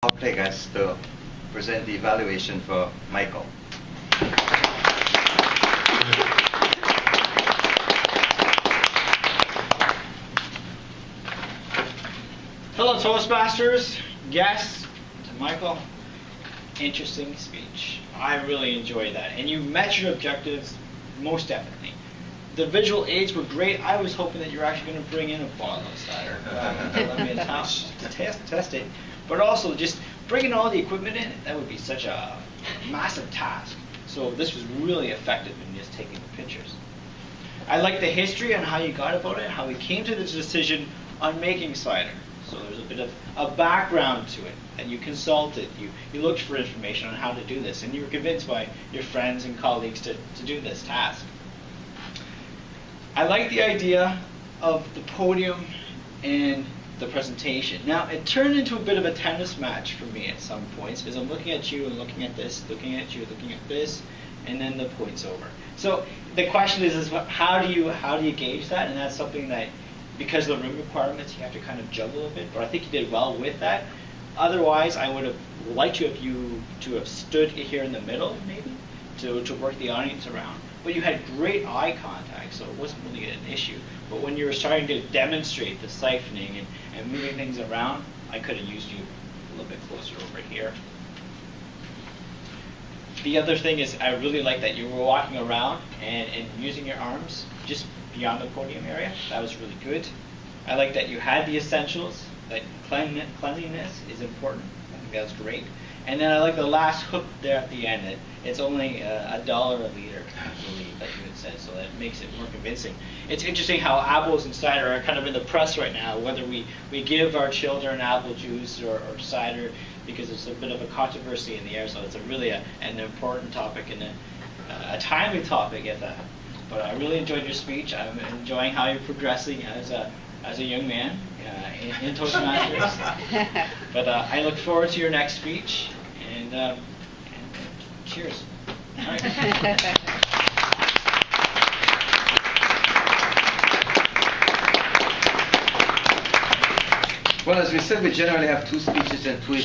Ortegas to present the evaluation for Michael. Hello Toastmasters, guests, to Michael. Interesting speech. I really enjoyed that. And you met your objectives most definitely. The visual aids were great. I was hoping that you were actually going to bring in a bottle of cider. Let me to test it. But also just bringing all the equipment in, that would be such a massive task. So this was really effective in just taking the pictures. I like the history and how you got about it, how we came to this decision on making cider. So there's a bit of a background to it, and you consulted, you looked for information on how to do this, and you were convinced by your friends and colleagues to do this task. I like the idea of the podium and the presentation. Now, it turned into a bit of a tennis match for me at some points, because I'm looking at you and looking at this, looking at you, looking at this, and then the point's over. So the question is how do you gauge that? And that's something that, because of the room requirements, you have to kind of juggle a bit, but I think you did well with that. Otherwise, I would have liked you to have stood here in the middle, maybe, to work the audience around. But you had great eye contact, so it wasn't really an issue. But when you were starting to demonstrate the siphoning and moving things around, I could have used you a little bit closer over here. The other thing is, I really like that you were walking around and using your arms just beyond the podium area. That was really good. I like that you had the essentials, that cleanliness is important. I think that was great. And then I like the last hook there at the end. It's only $1 a liter, I believe, that you had said, so that makes it more convincing. It's interesting how apples and cider are kind of in the press right now, whether we give our children apple juice or cider, because it's a bit of a controversy in the air, so it's really an important topic and a timely topic at that. But I really enjoyed your speech. I'm enjoying how you're progressing as a young man in Toastmasters. But I look forward to your next speech, and cheers. All right. Well, as we said, we generally have 2 speeches and 2